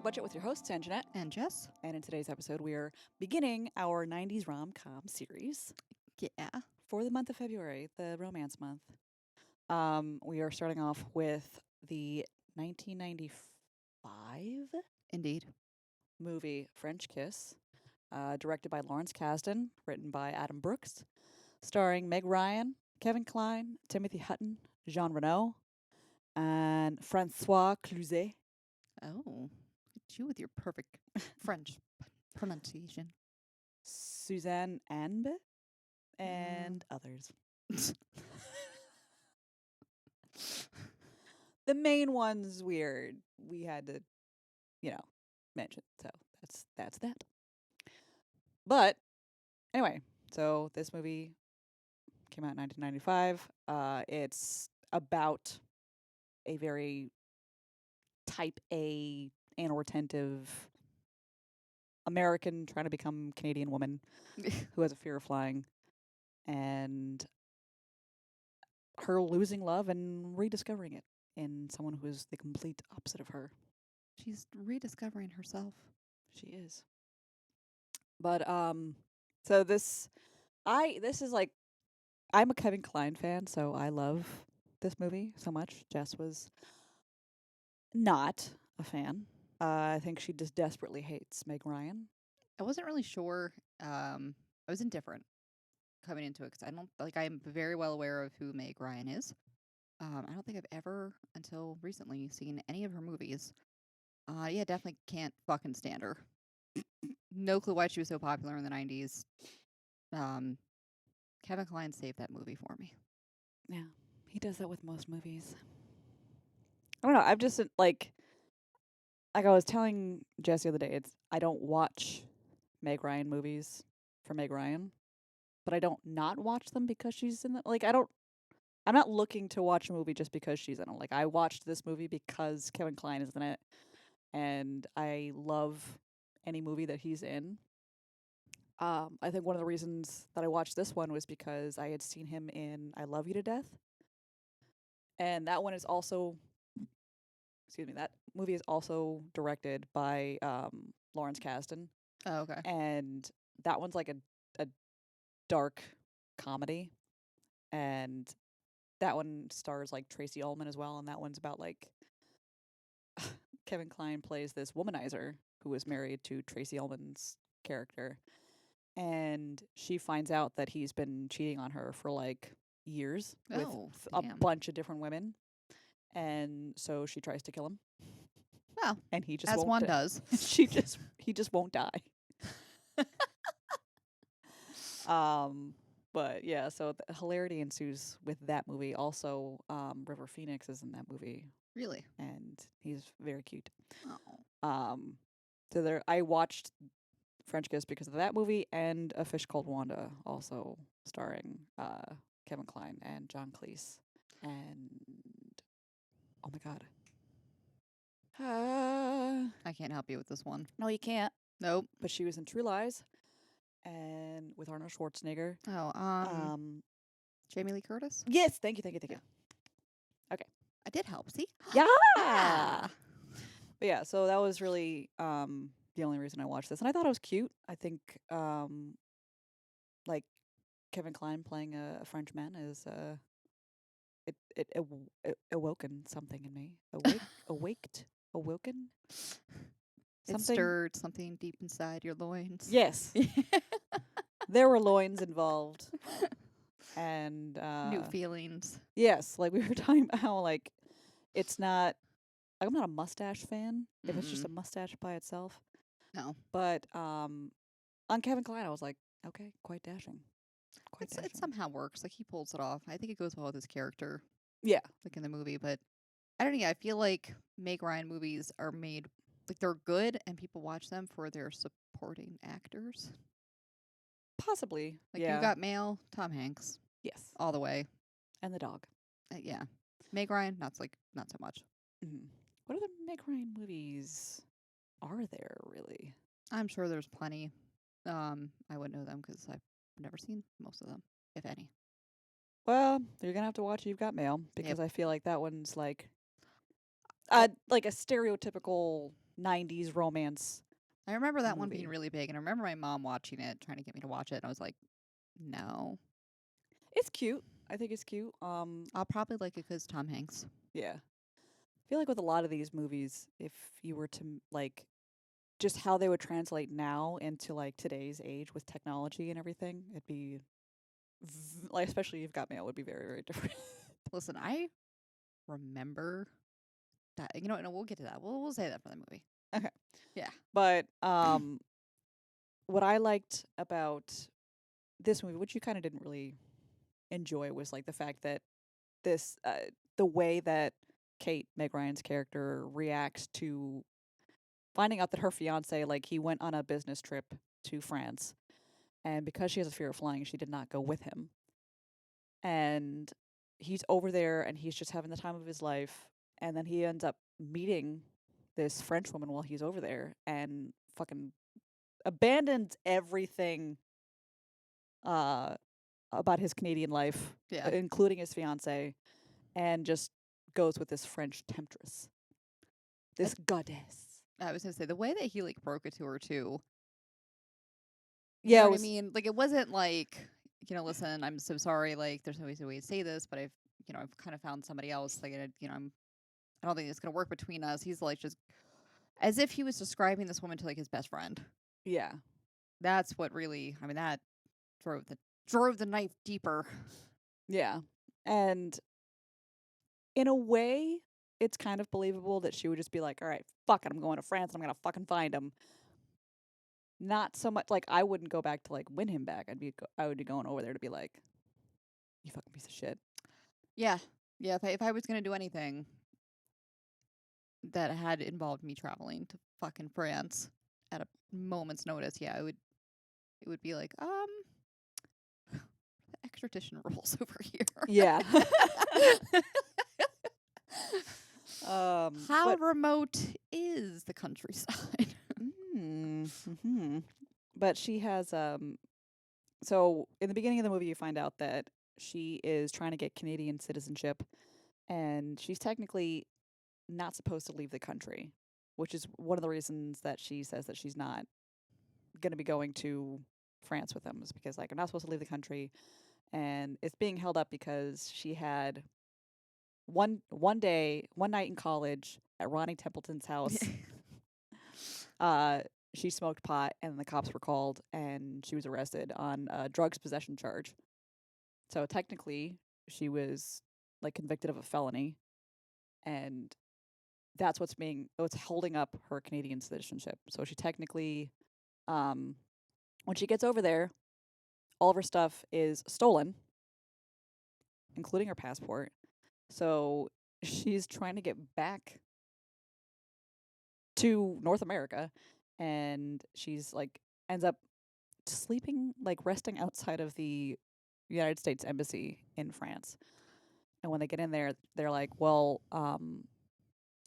Budget with your hosts, Anjanette. And Jess? And in today's episode, we are beginning our 90s rom-com series Yeah. for the month of February, the romance month. We are starting off with the 1995 Indeed. movie French Kiss, directed by Lawrence Kasdan, written by Adam Brooks, starring Meg Ryan, Kevin Kline, Timothy Hutton, Jean Reno, and Francois Cluzet. Oh, look at you with your perfect French pronunciation. Suzanne Anbe, and others. The main one's weird. We had to, mention. So that's that. But anyway, so this movie came out in 1995. It's about a very type A anal-retentive American trying to become Canadian woman who has a fear of flying, and her losing love and rediscovering it in someone who is the complete opposite of her. She's rediscovering herself. She is. But so this is like, I'm a Kevin Kline fan, so I love this movie so much. Jess was not a fan. I think she just desperately hates Meg Ryan. I wasn't really sure. I was indifferent coming into it because I'm very well aware of who Meg Ryan is. I don't think I've ever, until recently, seen any of her movies. Definitely can't fucking stand her. No clue why she was so popular in the 90s. Kevin Kline saved that movie for me. Yeah, he does that with most movies. I don't know. I've just like I was telling Jess the other day, I don't watch Meg Ryan movies for Meg Ryan, but I don't not watch them because she's in them. Like I'm not looking to watch a movie just because she's in it. Like, I watched this movie because Kevin Kline is in it, and I love any movie that he's in. I think one of the reasons that I watched this one was because I had seen him in I Love You to Death. And that one is also, that movie is also directed by Lawrence Kasdan. Oh, okay. And that one's like a dark comedy. And that one stars like Tracy Ullman as well. And that one's about like Kevin Kline plays this womanizer who is married to Tracy Ullman's character. And she finds out that he's been cheating on her for like years with a bunch of different women. And so she tries to kill him. Well, and he just as won't one does. he just won't die. But yeah, so the hilarity ensues with that movie. Also, River Phoenix is in that movie. Really? And he's very cute. Oh. So there, I watched French Kiss because of that movie and A Fish Called Wanda, also starring Kevin Kline and John Cleese. And oh my god. I can't help you with this one. No, you can't. Nope. But she was in True Lies and with Arnold Schwarzenegger. Oh, Jamie Lee Curtis? Yes, thank you. Okay. I did help, see? Yeah. But yeah, so that was really the only reason I watched this. And I thought it was cute. I think like Kevin Kline playing a Frenchman is it awoken something in me. Awoken. It stirred something deep inside your loins. Yes. There were loins involved. And new feelings. Yes, like we were talking about how like it's not like I'm not a mustache fan if it's just a mustache by itself. No. But on Kevin Kline I was like, okay, quite dashing. It somehow works. Like he pulls it off. I think it goes well with his character. Yeah. Like in the movie, but I don't know. I feel like Meg Ryan movies are made like they're good and people watch them for their supporting actors. Possibly. Like you got Mail, Tom Hanks. Yes. All the way. And the dog. Yeah. Meg Ryan, not so much. Mm-hmm. What other Meg Ryan movies are there really? I'm sure there's plenty. I wouldn't know them because I've never seen most of them, if any. Well, you're gonna have to watch You've Got Mail because I feel like that one's like a stereotypical 90s romance I remember that one being movie. really big, and I remember my mom watching it, trying to get me to watch it, and I was like, no. It's cute. I think it's cute. I'll probably like it because Tom Hanks. Yeah. I feel like with a lot of these movies, if you were to like just how they would translate now into like today's age with technology and everything, it'd be like, especially You've Got Mail would be very, very different. Listen, I remember that. You know, no, we'll get to that. We'll say that for the movie. Okay. Yeah. But what I liked about this movie, which you kind of didn't really enjoy, was like the fact that this the way that Kate, Meg Ryan's character, reacts to finding out that her fiance, like, he went on a business trip to France, and because she has a fear of flying, she did not go with him. And he's over there and he's just having the time of his life, and then he ends up meeting this French woman while he's over there and fucking abandons everything uh about his Canadian life, Yeah. including his fiance, and just goes with this French temptress, this goddess. I was gonna say the way that he like broke it to her too. You Yeah, know it what I was. mean? Like it wasn't like, listen, I'm so sorry. Like there's no easy way to say this, but I've kind of found somebody else. Like I don't think it's gonna work between us. He's like just as if he was describing this woman to like his best friend. Yeah, That's what really. I mean, that drove the knife deeper. yeah, and in a way, it's kind of believable that she would just be like, "All right, fuck it, I'm going to France. I'm gonna fucking find him." Not so much like I wouldn't go back to like win him back. I would be going over there to be like, "You fucking piece of shit." Yeah, yeah. If I was gonna do anything that had involved me traveling to fucking France at a moment's notice, yeah, it would be like, extradition rules over Yeah. here. How But remote is the countryside? mm-hmm. But she has so in the beginning of the movie you find out that she is trying to get Canadian citizenship, and she's technically not supposed to leave the country, which is one of the reasons that she says that she's not going to be going to France with them, is because like I'm not supposed to leave the country, and it's being held up because she had one night in college at Ronnie Templeton's house. uh she smoked pot and the cops were called and she was arrested on a drugs possession charge. So technically she was like convicted of a felony, and that's what's holding up her Canadian citizenship. So she technically, um when she gets over there, all of her stuff is stolen, including her passport. So she's trying to get back to North America, and she's like ends up sleeping, like resting outside of the United States embassy in France. And when they get in there, they're like, "Well,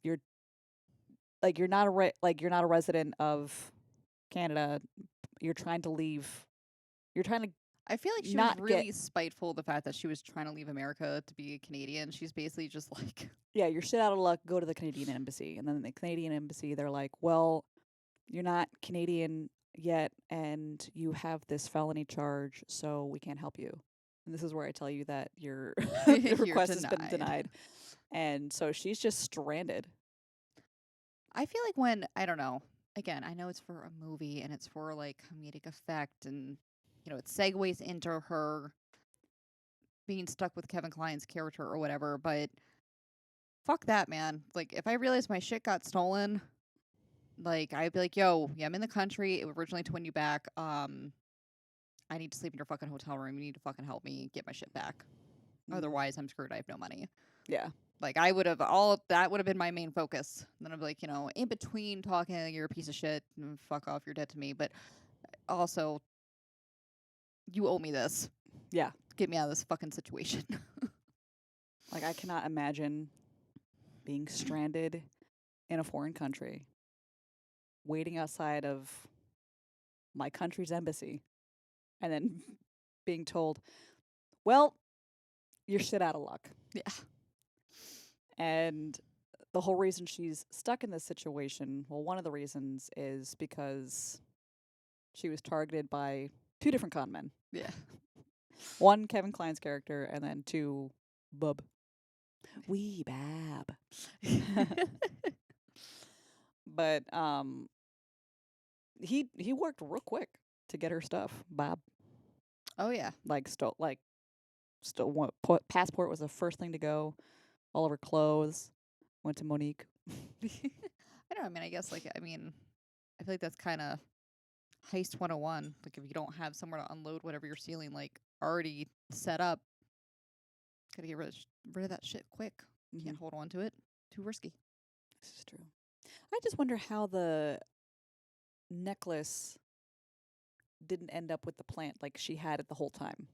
you're you're not a resident of Canada. You're trying to leave. You're trying to I feel like she was not get really spiteful of the fact that she was trying to leave America to be a Canadian. She's basically just like, yeah, you're shit out of luck. Go to the Canadian embassy." And then the Canadian embassy, they're like, "Well, you're not Canadian yet, and you have this felony charge, so we can't help you." And this is where I tell you that your you're request has been denied. denied. And so she's just stranded. I feel like when, I don't know, again, I know it's for a movie and it's for like comedic effect and, it segues into her being stuck with Kevin Kline's character or whatever, but fuck that, man. Like, if I realized my shit got stolen, like, I'd be like, yo, yeah, I'm in the country. It was originally to win you back. I need to sleep in your fucking hotel room. You need to fucking help me get my shit back. Otherwise, I'm screwed. I have no money. Yeah. Like, I would have all that would have been my main focus. Then I'd be like, in between talking, you're a piece of shit, and fuck off, you're dead to me. But also, you owe me this. Yeah. Get me out of this fucking situation. Like, I cannot imagine being stranded in a foreign country, waiting outside of my country's embassy, and then being told, "Well, you're shit out of luck." Yeah. And the whole reason she's stuck in this situation, well, one of the reasons is because she was targeted by two different con men. Yeah. One, Kevin Kline's character, and then two, Bub. Wee Bab. But he worked real quick to get her stuff. Bob, Oh yeah. passport was the first thing to go. All of her clothes went to Monique. I don't know. I mean, I guess I mean, I feel like that's kind of heist 101. Like if you don't have somewhere to unload whatever you're stealing, like already set up, gotta get rid of that shit quick. Mm-hmm. Can't hold on to it. Too risky. This is true. I just wonder how the necklace didn't end up with the plant like she had it the whole time.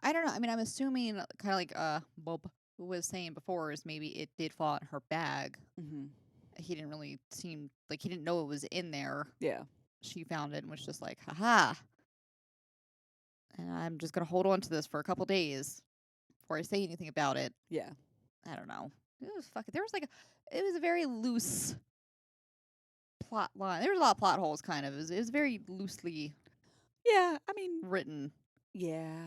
I don't know. I mean, I'm assuming kind of like Bob was saying before is maybe it did fall in her bag. Mm-hmm. He didn't really seem like he didn't know it was in there. Yeah. She found it and was just like, haha. And I'm just gonna hold on to this for a couple days before I say anything about it. Yeah. I don't know. It was fucking. There was it was a very loose plot line. There was a lot of plot holes. Kind of. It was very loosely Yeah. I mean, written. yeah.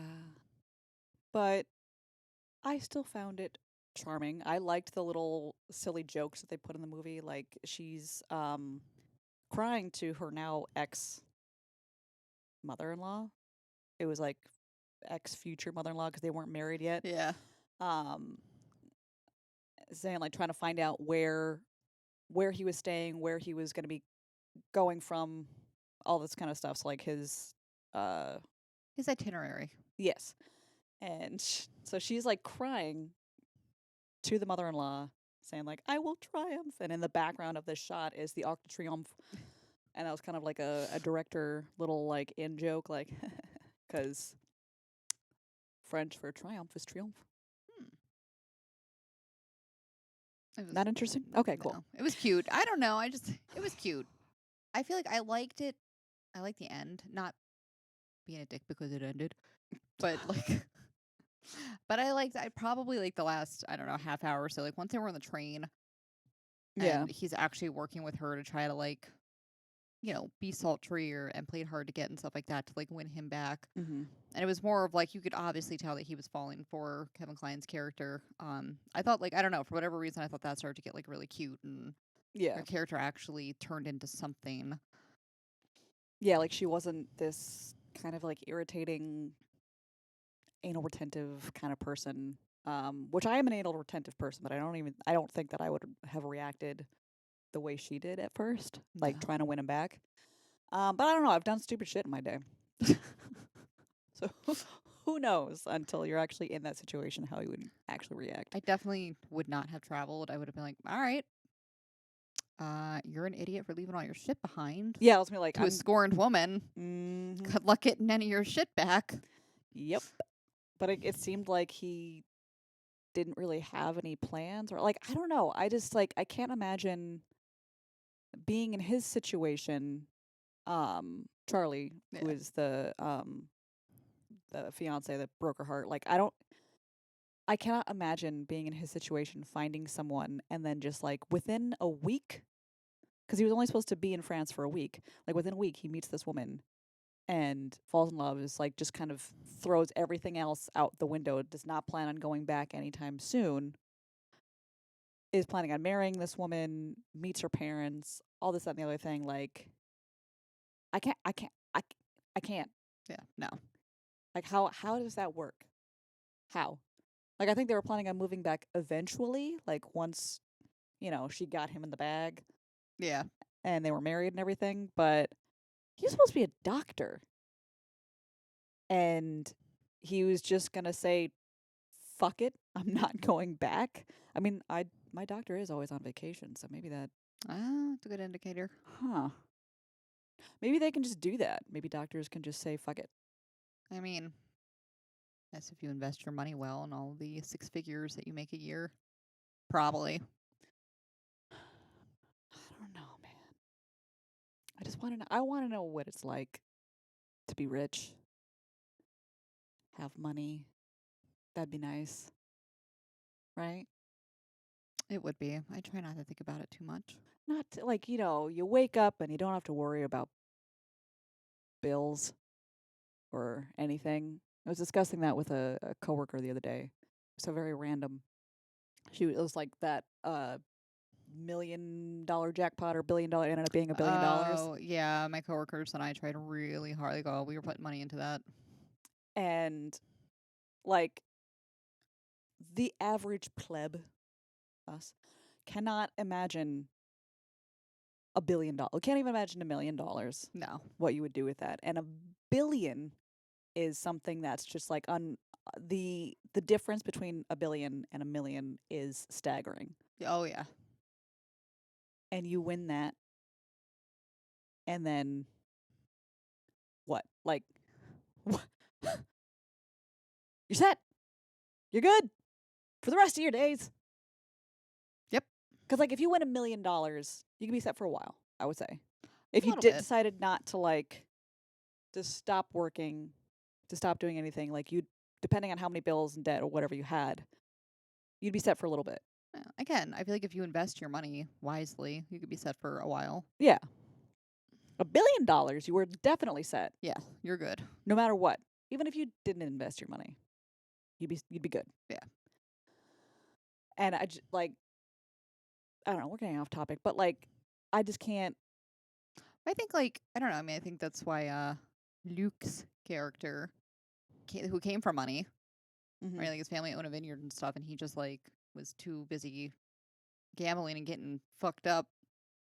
But I still found it charming. I liked the little silly jokes that they put in the movie. Like she's crying to her now ex mother-in-law. It was like ex future mother-in-law because they weren't married yet. Yeah. Um, saying like trying to find out where he was staying, where he was going to be going from, all this kind of stuff. So like uh His itinerary. yes, and so she's like crying to the mother-in-law, saying like I will triumph, and in the background of this shot is the Arc de Triomphe, and that was kind of like a director little like in joke, like because French for triumph is triomphe. Hmm. It was Not interesting. Okay, cool. no. It was cute. I don't know. It was cute. I feel like I liked it. I liked the end. Not being a dick because it ended, but like, but I probably like the last I don't know half hour or so. Like once they were on the train Yeah. and he's actually working with her to try to like be sultry and played hard to get and stuff like that to like win him back. Mm-hmm. And it was more of like you could obviously tell that he was falling for Kevin Kline's character. I thought like I don't know for whatever reason I thought that started to get like really cute and Yeah. her character actually turned into something. Yeah, like she wasn't this kind of like irritating, anal retentive kind of person. Which I am an anal retentive person, but I don't think that I would have reacted the way she did at first, like No. trying to win him back. But I don't know. I've done stupid shit in my day, so who knows until you're actually in that situation how you would actually react. I definitely would not have traveled. I would have been like, all right, you're an idiot for leaving all your shit behind Yeah, I was gonna be like, to a scorned woman. Mm-hmm. Good luck getting any of your shit back. Yep. But it seemed like he didn't really have any plans, or like I don't know. I just like I can't imagine being in his situation. Charlie, who Yeah. is the fiance that broke her heart. Like I cannot imagine being in his situation, finding someone, and then just like within a week, because he was only supposed to be in France for a week. Like within a week, he meets this woman and falls in love. Is like just kind of throws everything else out the window. Does not plan on going back anytime soon. Is planning on marrying this woman. Meets her parents. All this, that, and the other thing. Like I can't. I can't. Yeah. No. Like how does that work? How? Like I think they were planning on moving back eventually, like once, she got him in the bag Yeah. and they were married and everything, but he was supposed to be a doctor. And he was just going to say, "Fuck it. I'm not going back." I mean, my doctor is always on vacation, so maybe that It's a good indicator. huh. Maybe they can just do that. Maybe doctors can just say, "Fuck it." I mean, that's if you invest your money well and all the six figures that you make a year. Probably. I don't know, man. I just want to know I want to know what it's like to be rich, have money. That'd be nice. Right? It would be. I try not to think about it too much. Not like, you wake up and you don't have to worry about bills or anything. I was discussing that with a coworker the other day. So very random. It was like that $1 million jackpot or $1 billion ended up being $1 billion. Oh, yeah. My coworkers and I tried really hard. Like, oh, we were putting money into that. And like the average pleb, us, cannot imagine $1 billion. Can't even imagine $1 million. No. What you would do with that. And a billion is something that's just like the difference between a billion and a million is staggering. Oh, yeah. And you win that, and then what? Like, what? You're set. You're good for the rest of your days. Yep. Because like if you win $1 million, you can be set for a while. I would say, if A you little bit. decided not to stop working, to stop doing anything, like you, depending on how many bills and debt or whatever you had, you'd be set for a little bit. Yeah. Again, I feel like if you invest your money wisely, you could be set for a while. Yeah. $1 billion, you were definitely set, Yeah, you're good. no matter what. Even if you didn't invest your money, you'd be good. Yeah. And I don't know, we're getting off topic, but like, I just can't. I think, like, I don't know. I mean, I think that's why Luke's character, who came from money, right? Like his family owned a vineyard and stuff, and he just like was too busy gambling and getting fucked up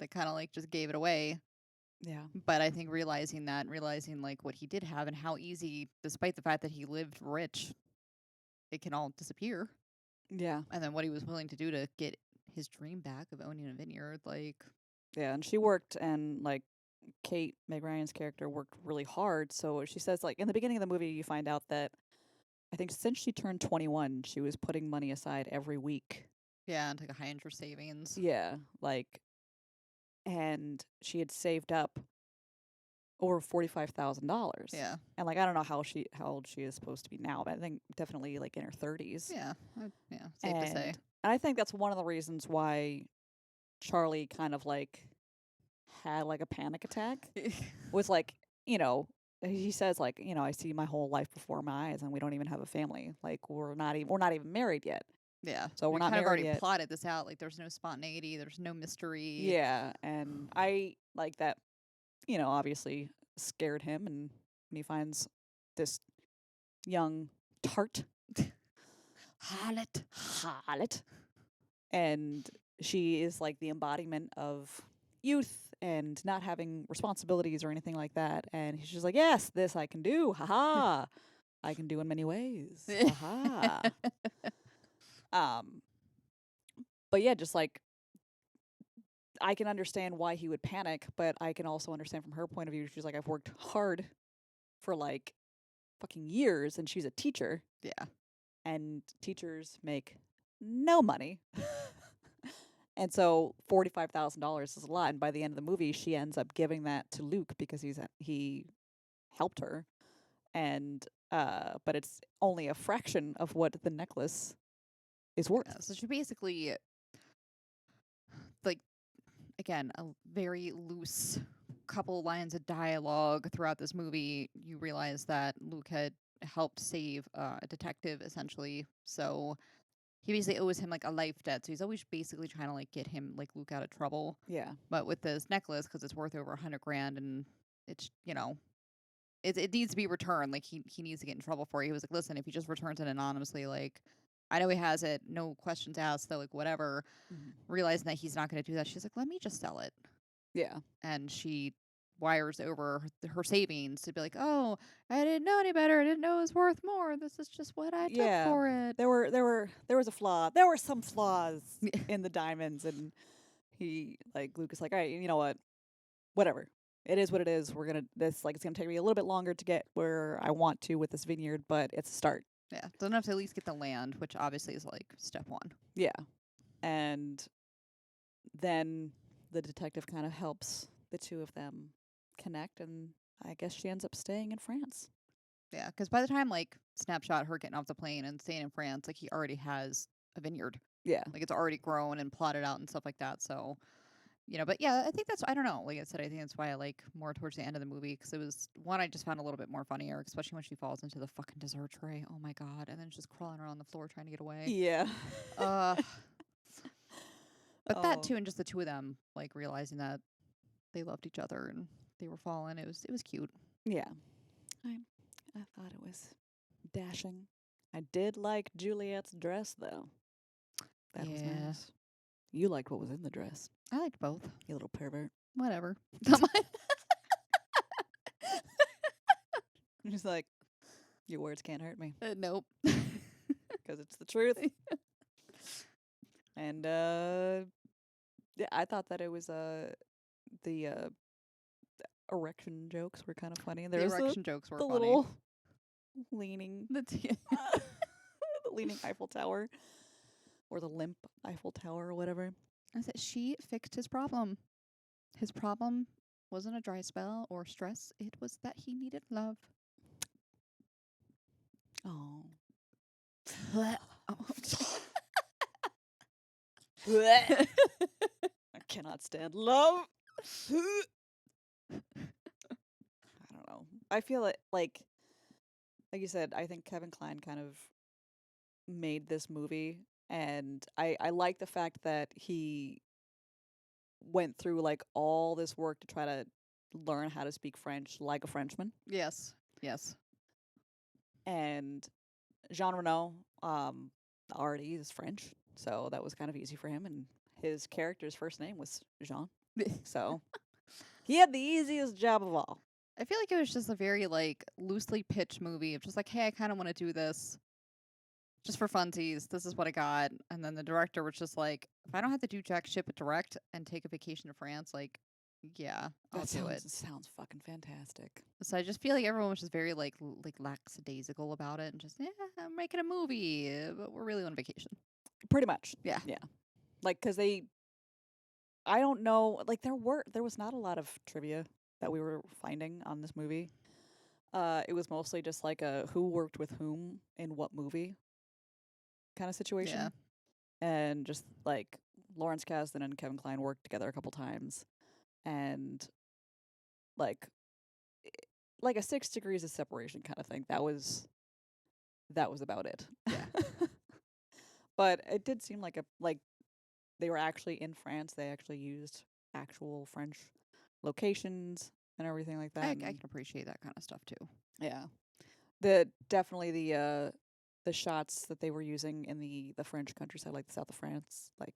that kind of like just gave it away. Yeah. But I think realizing that, and realizing like what he did have and how easy, despite the fact that he lived rich, it can all disappear. Yeah. And then what he was willing to do to get his dream back of owning a vineyard, like, Yeah. And she worked, and like Kate, Meg Ryan's character, worked really hard. So she says, like, in the beginning of the movie, you find out that I think since she turned 21, she was putting money aside every week. yeah, and like a high interest savings. Yeah. Like, and she had saved up over $45,000. Yeah. And like, I don't know how old she is supposed to be now, but I think definitely like in her 30s. Yeah. Yeah. Safe to say. And I think that's one of the reasons why Charlie kind of like had like a panic attack. Was like, he says like, I see my whole life before my eyes and we don't even have a family. Like we're not even married yet. Yeah. So we're We not kind of married already yet. plotted this out. Like there's no spontaneity, there's no mystery. Yeah, and I like that, obviously scared him, and when he finds this young tart harlot, and she is like the embodiment of youth and not having responsibilities or anything like that, and he's just like, yes, this I can do, haha. I can do in many ways, haha. But yeah, just like, I can understand why he would panic, but I can also understand from her point of view. She's like, I've worked hard for like fucking years, and she's a teacher, Yeah. and teachers make no money. And so $45,000 is a lot. And by the end of the movie, she ends up giving that to Luke because he helped her. And but it's only a fraction of what the necklace is worth. Yeah. So she basically, like, again, a very loose couple lines of dialogue throughout this movie. You realize that Luke had helped save a detective, essentially. So he basically owes him like a life debt. So he's always basically trying to like get him, like, Luke, out of trouble. Yeah. But with this necklace, because it's worth over $100,000, and it's, it needs to be returned. Like he needs to get in trouble for it. He was like, listen, if he just returns it anonymously, like, I know he has it, no questions asked, so like whatever. Realizing that he's not going to do that, she's like, let me just sell it. Yeah. And she wires over her savings to be like, oh, I didn't know any better. I didn't know it was worth more. This is just what I took for it. There was a flaw. There were some flaws in the diamonds, and Luke is like, all right, you know what? Whatever. It is what it is. It's gonna take me a little bit longer to get where I want to with this vineyard, but it's a start. Yeah, doesn't have to at least get the land, which obviously is like step one. Yeah. And then the detective kind of helps the two of them connect, and I guess she ends up staying in France. Yeah, because by the time like snapshot her getting off the plane and staying in France, like he already has a vineyard. Yeah. Like it's already grown and plotted out and stuff like that. So, but yeah, I think that's, I don't know. Like I said, I think that's why I like more towards the end of the movie, because it was one I just found a little bit more funnier, especially when she falls into the fucking dessert tray. Oh my God. And then just crawling around the floor trying to get away. Yeah. Uh, but that Oh. too, and just the two of them, like realizing that they loved each other and they were falling. It was cute. Yeah. I thought it was dashing. I did like Juliet's dress, though. That was Yeah. nice. You liked what was in the dress, I liked both. you little pervert. Whatever. She's like, your words can't hurt me Nope. because it's the truth. And yeah, I thought that it was the erection jokes were kind of funny. There The was erection jokes were the funny. little leaning The the leaning Eiffel Tower or the limp Eiffel Tower or whatever. I said she fixed his problem. His problem wasn't a dry spell or stress. It was that he needed love. Oh. Oh. I cannot stand love. I don't know. I feel it like you said, I think Kevin Kline kind of made this movie, and I like the fact that he went through like all this work to try to learn how to speak French like a Frenchman. Yes. Yes. And Jean Reno already is French, so that was kind of easy for him, and his character's first name was Jean. So he had the easiest job of all. I feel like it was just a very like loosely pitched movie of just like, hey, I kind of want to do this just for funsies. This is what I got. And then the director was just like, if I don't have to do jack shit but direct and take a vacation to France, like, yeah, I'll That do it. sounds fucking fantastic. So I just feel like everyone was just very like lackadaisical about it and just, I'm making a movie, but we're really on vacation. Pretty much. Yeah. Yeah. Like, 'cause I don't know, like there was not a lot of trivia that we were finding on this movie. It was mostly just like a who worked with whom in what movie kind of situation. Yeah. And just like Lawrence Kasdan and Kevin Kline worked together a couple times, and like like a 6 degrees of separation kind of thing. That was about it. Yeah. But it did seem like they were actually in France. They actually used actual French locations and everything like that. I and can appreciate that kind of stuff too. Yeah. Definitely the shots that they were using in the French countryside, like the south of France, like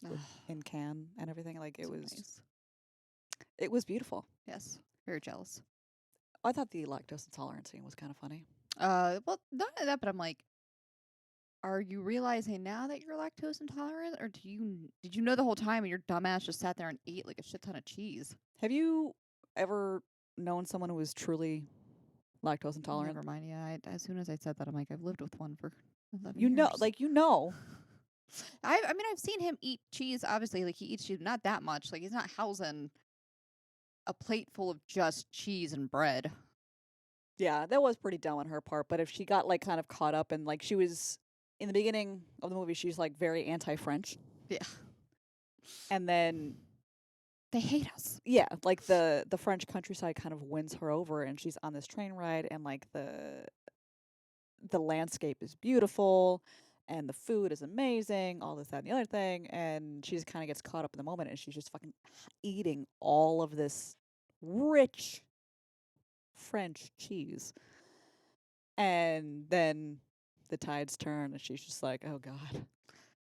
in Cannes and everything, like it So was nice. it was beautiful. Yes. Very jealous. I thought the lactose intolerant scene was kind of funny. Well, not only that, but I'm like, are you realizing now that you're lactose intolerant, or did you know the whole time and your dumbass just sat there and ate like a shit ton of cheese? Have you ever known someone who was truly lactose intolerant? Never mind. Yeah. As soon as I said that, I'm like, I've lived with one for 11 You know, years. like you know. I mean, I've seen him eat cheese. Obviously, like he eats cheese, not that much. Like he's not housing a plate full of just cheese and bread. Yeah, that was pretty dumb on her part. But if she got like kind of caught up and like she was in the beginning of the movie, she's like very anti-French, Yeah. and then They hate us. yeah, like the French countryside kind of wins her over, and she's on this train ride, and like the landscape is beautiful, and the food is amazing, all this, that, and the other thing, and she just kind of gets caught up in the moment, and she's just fucking eating all of this rich French cheese, and then the tides turn, and she's just like, oh god,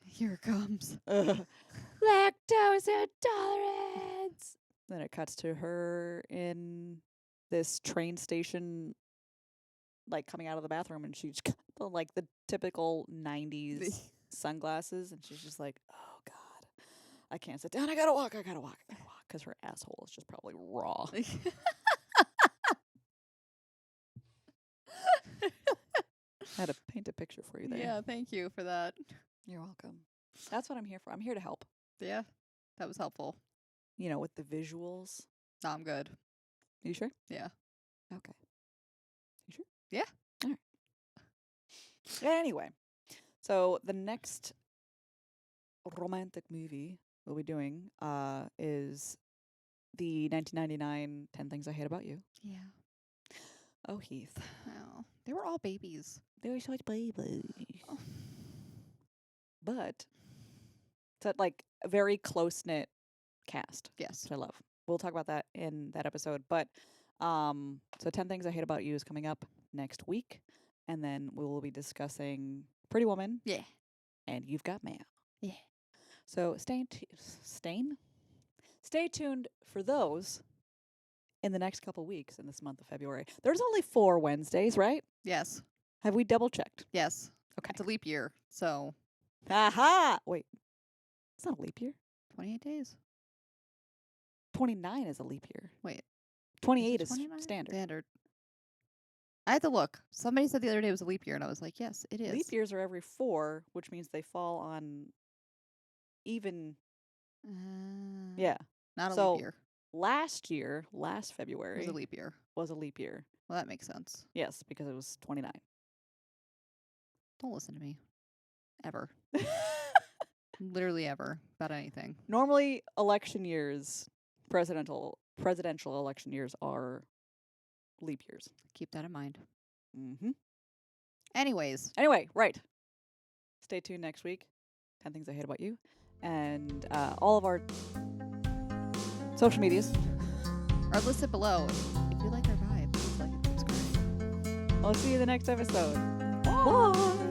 Here it comes. lactose intolerance. Then it cuts to her in this train station, like coming out of the bathroom, and she's got like the typical 90s sunglasses, and she's just like, oh god, I can't sit down, I gotta walk, because her asshole is just probably raw. I had to paint a picture for you there. Yeah, thank you for that. You're welcome. That's what I'm here for. I'm here to help. Yeah, that was helpful. You know, with the visuals. No, I'm good. You sure? Yeah. Okay. You sure? Yeah. All right. Anyway, so the next romantic movie we'll be doing is the 1999 10 Things I Hate About You. Yeah. Oh, Heath. Oh, they were all babies. They were such babies. Oh. But it's like a very close-knit cast, Yes. which I love. We'll talk about that in that episode. But so 10 Things I Hate About You is coming up next week. And then we will be discussing Pretty Woman. Yeah. And You've Got Mail. Yeah. So stay tuned for those in the next couple weeks in this month of February. There's only 4 Wednesdays, right? Yes. Have we double checked? Yes. Okay. It's a leap year, so Aha! Wait. It's not a leap year. 28 days. 29 is a leap year. Wait. 28 is 29? standard. Standard. I had to look. Somebody said the other day it was a leap year, and I was like, yes, it is. Leap years are every 4, which means they fall on even. Yeah. Not a So, leap year. Last It February was a leap year. was a leap year. Well, that makes sense. Yes, because it was 29. Don't listen to me. Ever. Literally ever. About anything. Normally, election years, presidential election years are leap years. Keep that in mind. Mm-hmm. Anyways. Anyway, right. Stay tuned next week. 10 Things I Hate About You. And all of our social medias Are listed below. If you like our vibe, please like and subscribe. I'll see you in the next episode. Bye.